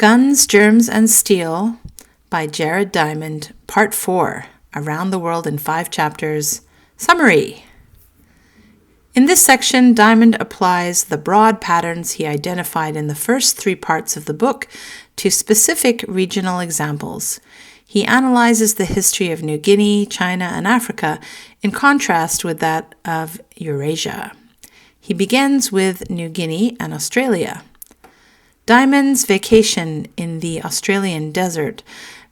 Guns, Germs, and Steel by Jared Diamond, Part 4, Around the World in 5 Chapters. Summary. In this section, Diamond applies the broad patterns he identified in the first 3 parts of the book to specific regional examples. He analyzes the history of New Guinea, China, and Africa in contrast with that of Eurasia. He begins with New Guinea and Australia. Diamond's vacation in the Australian desert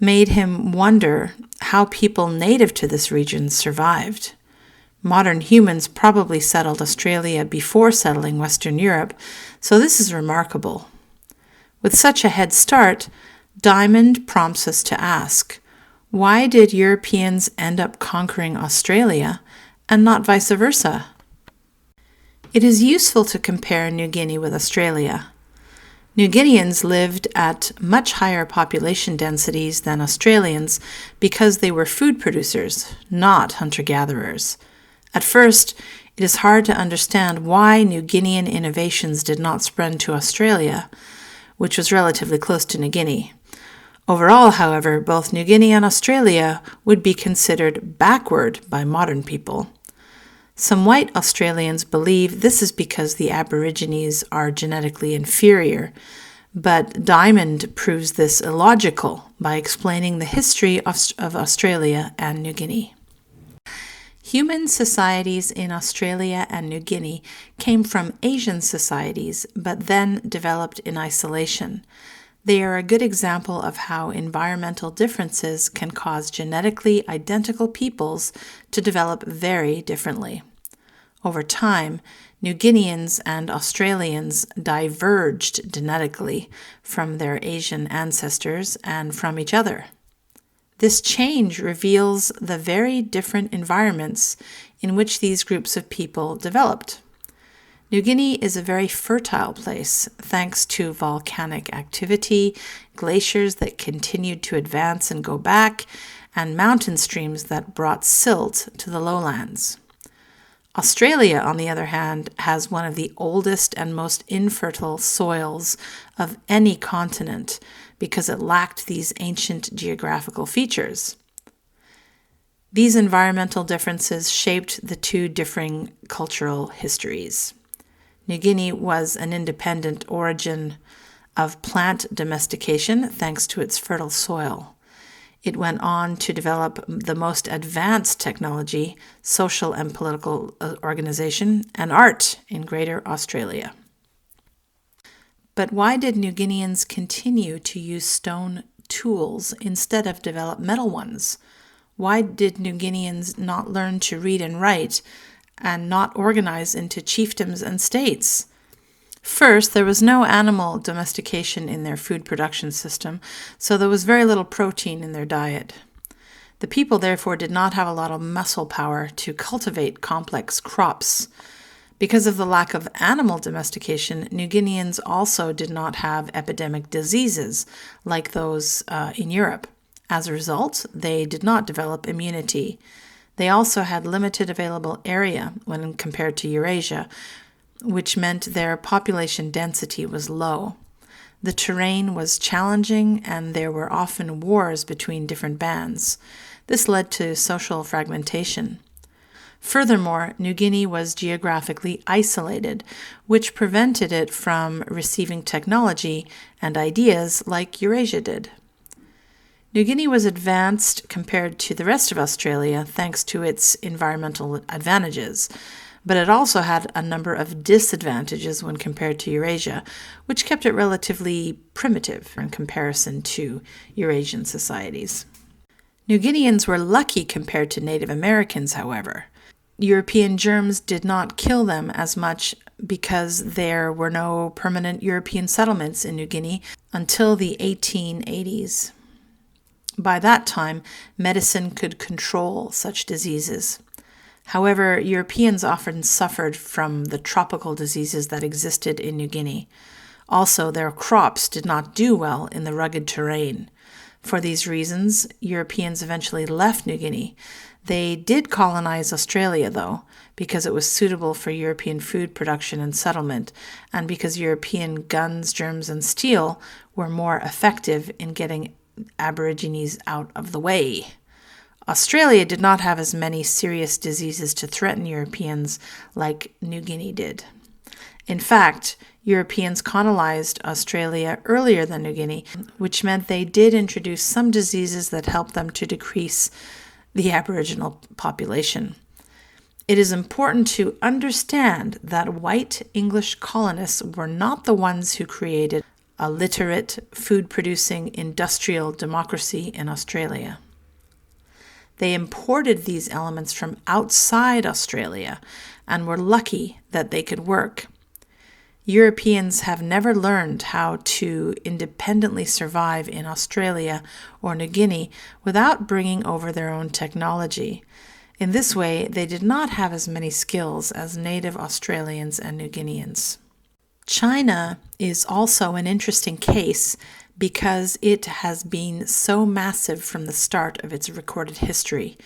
made him wonder how people native to this region survived. Modern humans probably settled Australia before settling Western Europe, so this is remarkable. With such a head start, Diamond prompts us to ask, why did Europeans end up conquering Australia and not vice versa? It is useful to compare New Guinea with Australia. New Guineans lived at much higher population densities than Australians because they were food producers, not hunter-gatherers. At first, it is hard to understand why New Guinean innovations did not spread to Australia, which was relatively close to New Guinea. Overall, however, both New Guinea and Australia would be considered backward by modern people. Some white Australians believe this is because the Aborigines are genetically inferior, but Diamond proves this illogical by explaining the history of Australia and New Guinea. Human societies in Australia and New Guinea came from Asian societies, but then developed in isolation. They are a good example of how environmental differences can cause genetically identical peoples to develop very differently. Over time, New Guineans and Australians diverged genetically from their Asian ancestors and from each other. This change reveals the very different environments in which these groups of people developed. New Guinea is a very fertile place, thanks to volcanic activity, glaciers that continued to advance and go back, and mountain streams that brought silt to the lowlands. Australia, on the other hand, has one of the oldest and most infertile soils of any continent because it lacked these ancient geographical features. These environmental differences shaped the 2 differing cultural histories. New Guinea was an independent origin of plant domestication thanks to its fertile soil. It went on to develop the most advanced technology, social and political organization, and art in Greater Australia. But why did New Guineans continue to use stone tools instead of develop metal ones? Why did New Guineans not learn to read and write and not organize into chiefdoms and states? First, there was no animal domestication in their food production system, so there was very little protein in their diet. The people, therefore, did not have a lot of muscle power to cultivate complex crops. Because of the lack of animal domestication, New Guineans also did not have epidemic diseases like those in Europe. As a result, they did not develop immunity. They also had limited available area when compared to Eurasia, which meant their population density was low. The terrain was challenging, and there were often wars between different bands. This led to social fragmentation. Furthermore, New Guinea was geographically isolated, which prevented it from receiving technology and ideas like Eurasia did. New Guinea was advanced compared to the rest of Australia thanks to its environmental advantages, but it also had a number of disadvantages when compared to Eurasia, which kept it relatively primitive in comparison to Eurasian societies. New Guineans were lucky compared to Native Americans, however. European germs did not kill them as much because there were no permanent European settlements in New Guinea until the 1880s. By that time, medicine could control such diseases. However, Europeans often suffered from the tropical diseases that existed in New Guinea. Also, their crops did not do well in the rugged terrain. For these reasons, Europeans eventually left New Guinea. They did colonize Australia, though, because it was suitable for European food production and settlement, and because European guns, germs, and steel were more effective in getting Aborigines out of the way. Australia did not have as many serious diseases to threaten Europeans like New Guinea did. In fact, Europeans colonized Australia earlier than New Guinea, which meant they did introduce some diseases that helped them to decrease the Aboriginal population. It is important to understand that white English colonists were not the ones who created a literate, food-producing industrial democracy in Australia. They imported these elements from outside Australia and were lucky that they could work. Europeans have never learned how to independently survive in Australia or New Guinea without bringing over their own technology. In this way, they did not have as many skills as native Australians and New Guineans. China is also an interesting case because it has been so massive from the start of its recorded history.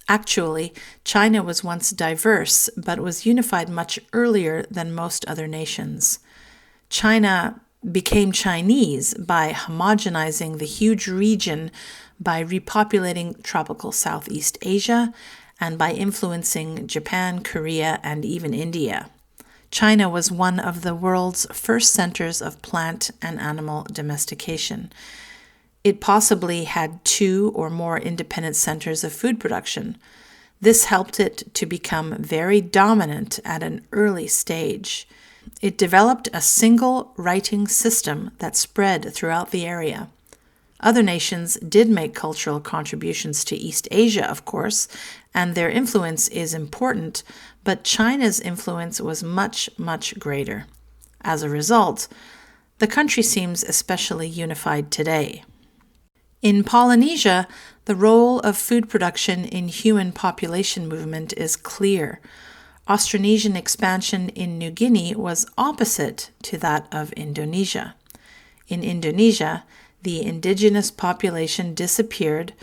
Actually, China was once diverse, but was unified much earlier than most other nations. China became Chinese by homogenizing the huge region by repopulating tropical Southeast Asia and by influencing Japan, Korea, and even India. China was one of the world's first centers of plant and animal domestication. It possibly had 2 or more independent centers of food production. This helped it to become very dominant at an early stage. It developed a single writing system that spread throughout the area. Other nations did make cultural contributions to East Asia, of course, and their influence is important, but China's influence was much, much greater. As a result, the country seems especially unified today. In Polynesia, the role of food production in human population movement is clear. Austronesian expansion in New Guinea was opposite to that of Indonesia. In Indonesia, the indigenous population disappeared,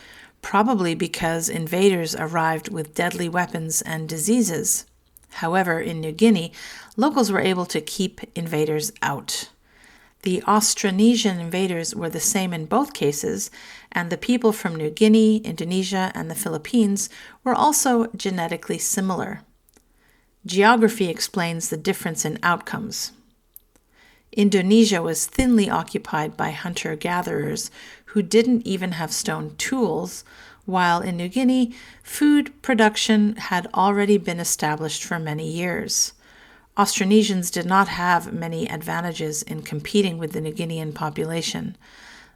probably because invaders arrived with deadly weapons and diseases. However, in New Guinea, locals were able to keep invaders out. The Austronesian invaders were the same in both cases, and the people from New Guinea, Indonesia, and the Philippines were also genetically similar. Geography explains the difference in outcomes. Indonesia was thinly occupied by hunter-gatherers who didn't even have stone tools, while in New Guinea, food production had already been established for many years. Austronesians did not have many advantages in competing with the New Guinean population.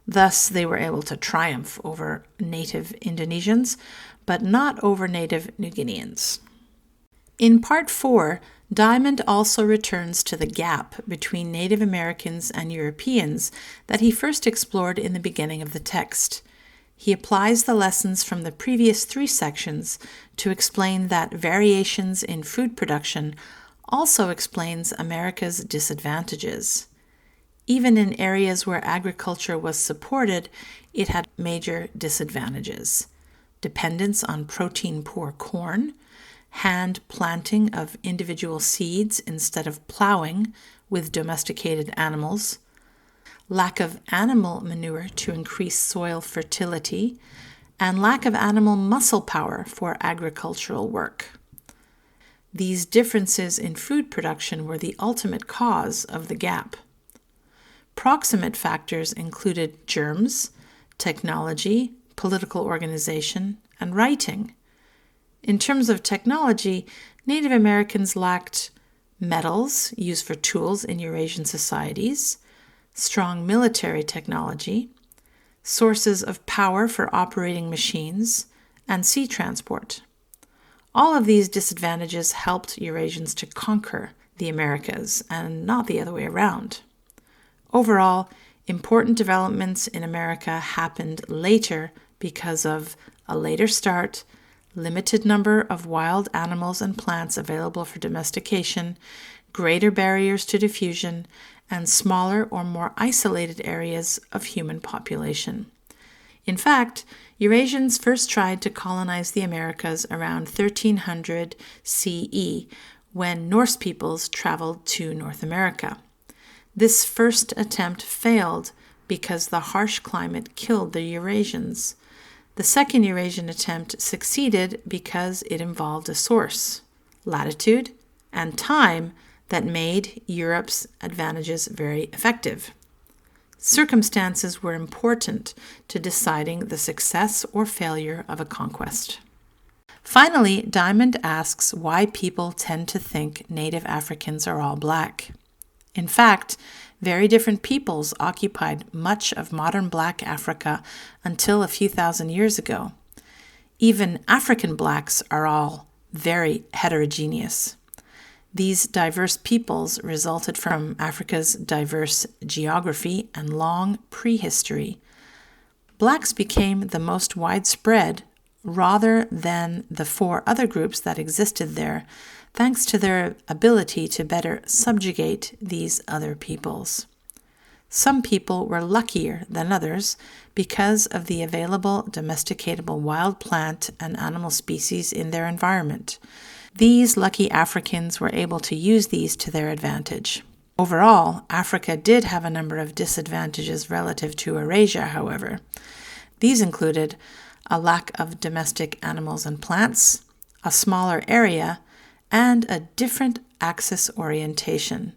Thus, they were able to triumph over native Indonesians, but not over native New Guineans. In Part 4, Diamond also returns to the gap between Native Americans and Europeans that he first explored in the beginning of the text. He applies the lessons from the previous 3 sections to explain that variations in food production also explains America's disadvantages. Even in areas where agriculture was supported, it had major disadvantages. Dependence on protein-poor corn, hand planting of individual seeds instead of plowing with domesticated animals, lack of animal manure to increase soil fertility, and lack of animal muscle power for agricultural work. These differences in food production were the ultimate cause of the gap. Proximate factors included germs, technology, political organization, and writing. In terms of technology, Native Americans lacked metals used for tools in Eurasian societies, strong military technology, sources of power for operating machines, and sea transport. All of these disadvantages helped Eurasians to conquer the Americas, and not the other way around. Overall, important developments in America happened later because of a later start, limited number of wild animals and plants available for domestication, greater barriers to diffusion, and smaller or more isolated areas of human population. In fact, Eurasians first tried to colonize the Americas around 1300 CE when Norse peoples traveled to North America. This first attempt failed because the harsh climate killed the Eurasians. The second Eurasian attempt succeeded because it involved a source, latitude, and time that made Europe's advantages very effective. Circumstances were important to deciding the success or failure of a conquest. Finally, Diamond asks why people tend to think native Africans are all black. In fact, very different peoples occupied much of modern black Africa until a few thousand years ago. Even African blacks are all very heterogeneous. These diverse peoples resulted from Africa's diverse geography and long prehistory. Blacks became the most widespread rather than the four other groups that existed there, thanks to their ability to better subjugate these other peoples. Some people were luckier than others because of the available domesticatable wild plant and animal species in their environment. These lucky Africans were able to use these to their advantage. Overall, Africa did have a number of disadvantages relative to Eurasia, however. These included a lack of domestic animals and plants, a smaller area, and a different axis orientation.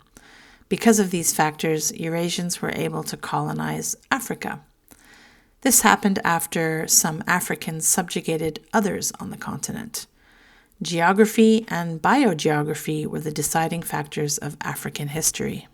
Because of these factors, Eurasians were able to colonize Africa. This happened after some Africans subjugated others on the continent. Geography and biogeography were the deciding factors of African history.